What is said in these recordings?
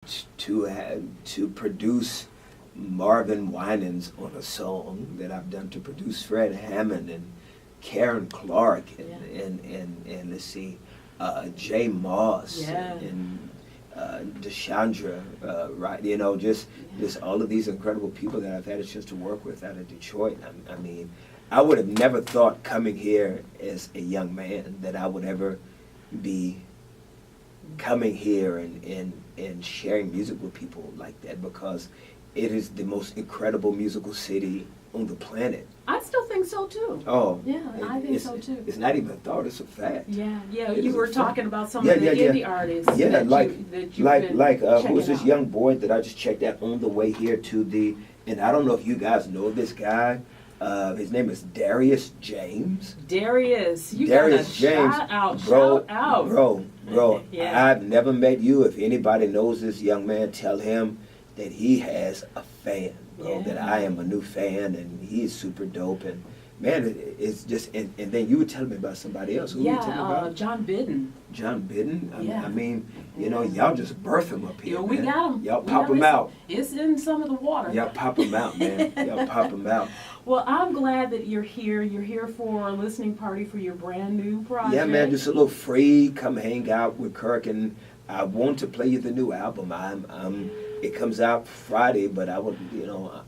to produce Marvin Winans on a song that I've done, to produce Fred Hammond and Karen Clark and let's see, Jay Moss and Deshandra, right? You know, just all of these incredible people that I've had a chance to work with out of Detroit. I mean, I would have never thought coming here as a young man that I would ever be coming here and sharing music with people like that, because it is the most incredible musical city on the planet. I still think so too. Oh, yeah, I think so too. It's not even a thought; it's a fact. Yeah, yeah. You were talking about some of the indie artists. Yeah, that who was this young boy that I just checked out on the way here to the? And I don't know if you guys know this guy. His name is Darius James. Darius, you Darius got a James, shout out, bro. Yeah. I've never met you. If anybody knows this young man, tell him that he has a fan, bro. Yeah. That I am a new fan, and he's super dope. And man, it's just. And then you were telling me about somebody else. Who were you telling me about? John Bidden. John Bidden. I mean, you know, y'all just birth him up here. Yeah, we got him. Y'all pop him out. It's in some of the water. Y'all pop him out, man. Y'all pop him out. Well, I'm glad that you're here. You're here for a listening party for your brand new project. Yeah, man, just a little free. Come hang out with Kirk, and I want to play you the new album. It comes out Friday, but I would, you know,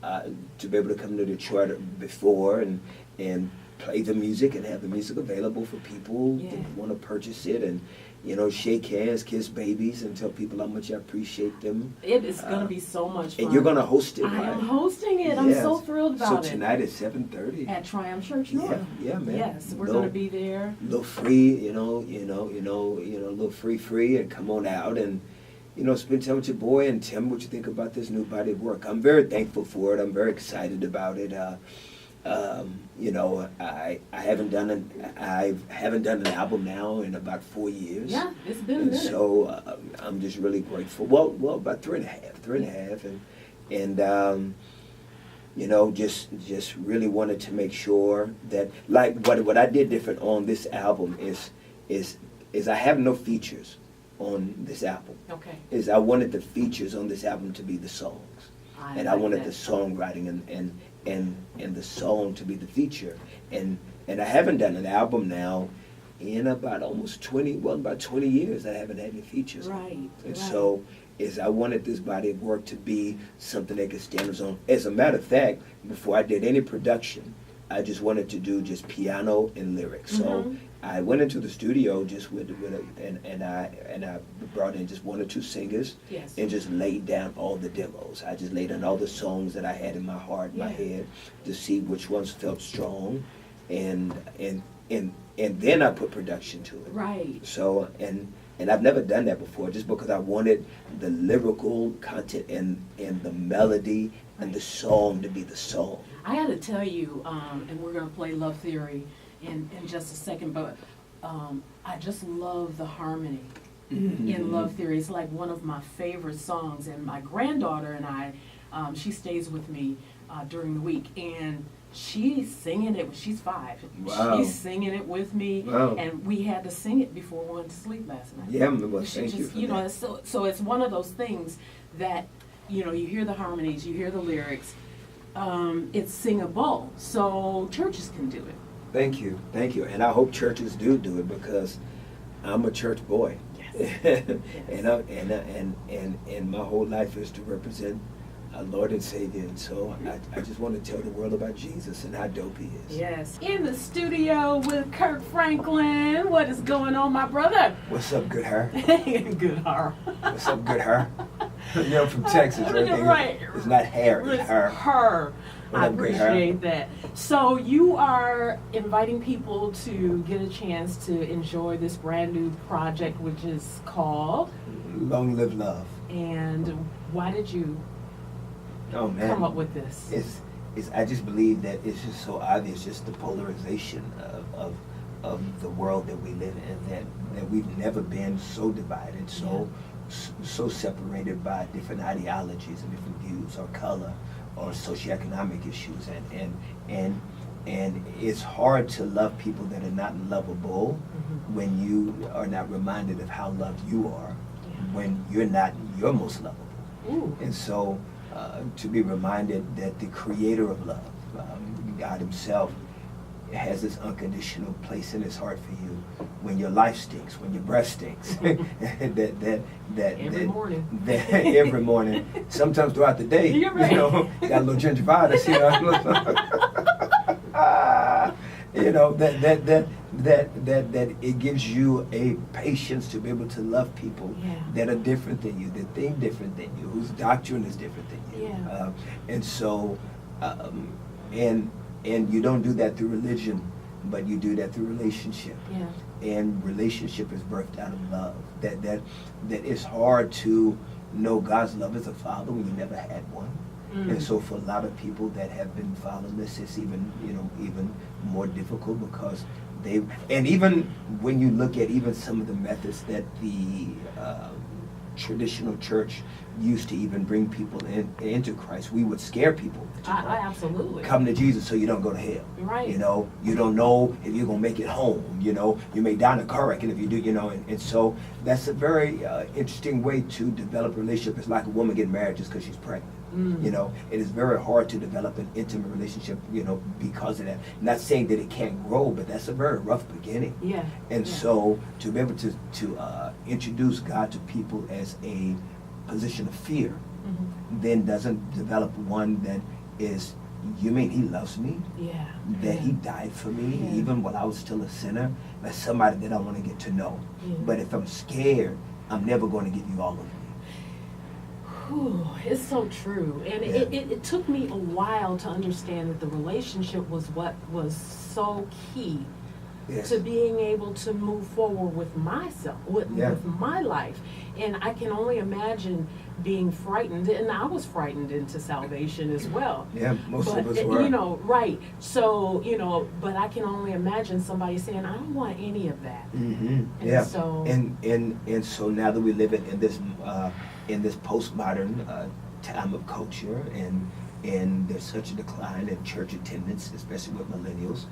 to be able to come to Detroit before and play the music and have the music available for people that want to purchase it, and you know, shake hands, kiss babies, and tell people how much I appreciate them. It is going to be so much fun. And you're going to host it, I right? am hosting it. I'm so thrilled about it. So tonight at 7:30 at Triumph Church North. Yeah, man. Yes, we're going to be there. A little free, a little free, and come on out and, you know, spend time with your boy and tell me what you think about this new body of work. I'm very thankful for it. I'm very excited about it. You know, I haven't done an album now in about 4 years. Yeah, it's been a minute. So I'm just really grateful. Well, about three and a half, and you know, just really wanted to make sure that, like, what I did different on this album is I have no features on this album. Okay. Is I wanted the features on this album to be the songs, and I wanted the songwriting and the song to be the feature, and I haven't done an album now in about 20 years. I haven't had any features. Right. And so I wanted this body of work to be something that could stand on its own. As a matter of fact, before I did any production, I just wanted to do just piano and lyrics. So I went into the studio just and I brought in just one or two singers and just laid down all the demos. I just laid down all the songs that I had in my heart, my head, to see which ones felt strong, and then I put production to it. Right. So and I've never done that before, just because I wanted the lyrical content and the melody and the song to be the song. I got to tell you, and we're going to play Love Theory in just a second, but I just love the harmony in Love Theory. It's like one of my favorite songs, and my granddaughter and I, she stays with me during the week, and she's singing it. She's 5. Wow. She's singing it with me, and we had to sing it before we went to sleep last night. Yeah, well, thank you for that. So it's one of those things that, you know, you hear the harmonies, you hear the lyrics, it's singable, so churches can do it. Thank you, and I hope churches do it, because I'm a church boy. Yes. and my whole life is to represent our Lord and Savior, and so I just want to tell the world about Jesus and how dope He is. Yes. In the studio with Kirk Franklin. What is going on, my brother? What's up, good her? Good her. What's up, good her? You know, from Texas, right? It's not hair, it's her. Her. I appreciate that. So you are inviting people to get a chance to enjoy this brand new project, which is called Long Live Love. And why did you come up with this? I just believe that it's just so obvious, just the polarization of the world that we live in, that we've never been so divided, so separated by different ideologies and different views, or color, or socioeconomic issues, and it's hard to love people that are not lovable when you are not reminded of how loved you are, when you're not you're most lovable. Ooh. And so to be reminded that the creator of love, God himself, has this unconditional place in his heart for you when your life stinks, when your breath stinks. Every morning. Every morning. Sometimes throughout the day. You're right. You know, got a little gingivitis, you know. You know, that it gives you a patience to be able to love people that are different than you, that think different than you, whose doctrine is different than you. Yeah. And so, and you don't do that through religion, but you do that through relationship. Yeah. And relationship is birthed out of love. That it's hard to know God's love as a father when you never had one. And so for a lot of people that have been fatherless, it's even more difficult because and even when you look at even some of the methods that the traditional church used to even bring people into Christ, we would scare people. I absolutely. Come to Jesus so you don't go to hell. Right. You know, you don't know if you're going to make it home. You know, you may die in a car wreck, and if you do, you know, and so that's a very interesting way to develop a relationship. It's like a woman getting married just because she's pregnant. You know, it is very hard to develop an intimate relationship, you know, because of that. Not saying that it can't grow, but that's a very rough beginning. Yeah. And so to be able to introduce God to people as a position of fear, then doesn't develop one that is, you mean he loves me? Yeah. That he died for me even while I was still a sinner? That's somebody that I want to get to know. Yeah. But if I'm scared, I'm never going to give you all of me. Whew, it's so true. And it took me a while to understand that the relationship was what was so key to being able to move forward with myself, with my life. And I can only imagine being frightened, and I was frightened into salvation as well. Yeah, most of us were. You know, right. So, you know, but I can only imagine somebody saying, I don't want any of that. Mm-hmm. And so, and so now that we live in this postmodern time of culture, and there's such a decline in church attendance, especially with millennials,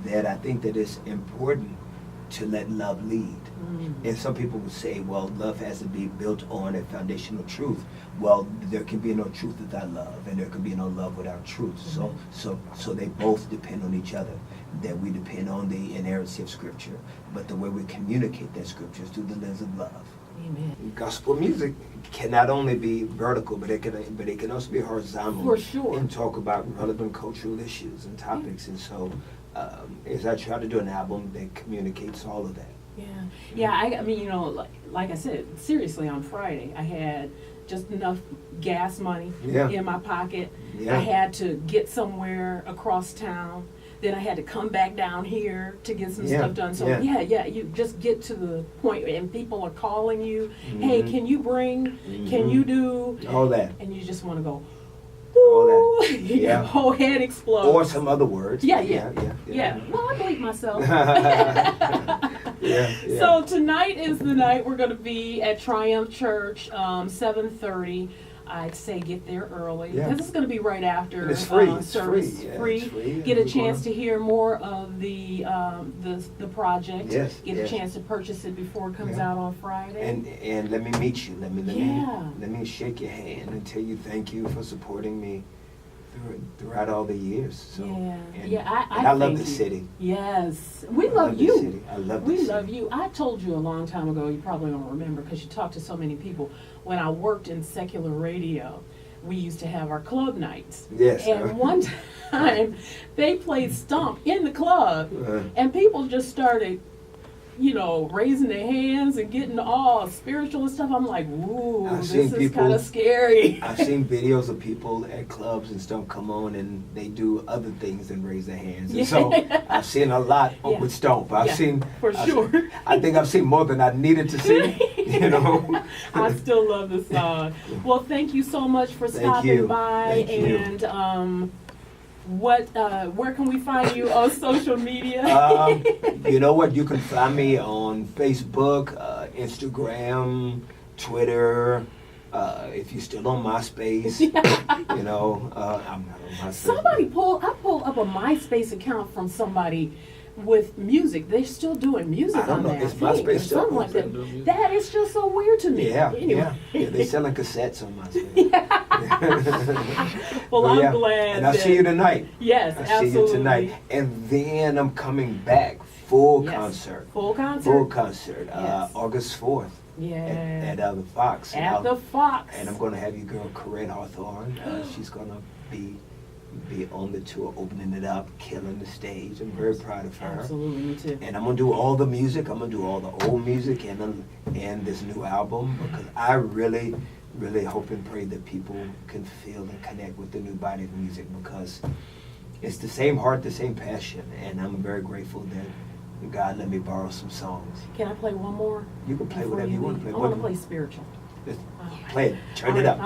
that I think that it's important to let love lead. And some people would say, well, love has to be built on a foundational truth. Well, there can be no truth without love, and there can be no love without truth. So they both depend on each other. That we depend on the inerrancy of Scripture, but the way we communicate that Scripture is through the lens of love. Amen. Gospel music can not only be vertical, but it can also be horizontal. For sure. And talk about relevant cultural issues and topics. And so, as I try to do an album that communicates all of that. Yeah. I mean, you know, like I said, seriously, on Friday, I had just enough gas money in my pocket. I had to get somewhere across town. Then I had to come back down here to get some stuff done. So you just get to the point, and people are calling you, hey, can you bring, can you do? All that. And you just want to go, all that. Your whole head explodes. Or some other words. Yeah. Well, I believe myself. So tonight is the night we're going to be at Triumph Church, 7:30. I'd say get there early because it's going to be right after and it's free. service. It's free. It's free. Get a chance to hear more of the project. Get a chance to purchase it before it comes out on Friday. And let me meet you. Let me shake your hand and tell you thank you for supporting me throughout all the years. So, I love the city. Yes, we love you. I love we love you. I told you a long time ago. You probably don't remember because you talked to so many people. When I worked in secular radio, we used to have our club nights. Yes. And one time they played Stomp in the club, and people just started, you know, raising their hands and getting all spiritual and stuff. I'm like, ooh, this is kind of scary. I've seen videos of people at clubs and Stomp come on and they do other things than raise their hands. And so I've seen a lot with Stomp. I've seen, for sure. I think I've seen more than I needed to see, you know. I still love the song. Well, thank you so much for stopping by. Thank you. Where can we find you on social media? You know what? You can find me on Facebook, Instagram, Twitter. If you're still on MySpace, you know, I'm not on MySpace. I pulled up a MySpace account from somebody with music. They're still doing music I don't on know. there. Is I think, MySpace or still something like open? that. That is just so weird to me. Yeah, Anyway. yeah. They're selling cassettes on MySpace. Well, But I'm yeah, glad. and I'll see you tonight. Yes, I'll absolutely. see you tonight. And then I'm coming back, full Yes. concert. Full concert. Full concert, Yes. August 4th Yeah. at the Fox. And At the Fox. And I'm going to have your girl, Corette Hawthorne. She's going to be on the tour, opening it up, killing the stage. I'm very proud of her. Absolutely, me too. And I'm going to do all the music. I'm going to do all the old music and this new album, because I really hope and pray that people can feel and connect with the new body of music, because it's the same heart, the same passion, and I'm very grateful that God let me borrow some songs. Can I play one more? You can play before whatever you want to leave? play. I want to play spiritual. Just play it. Turn it up.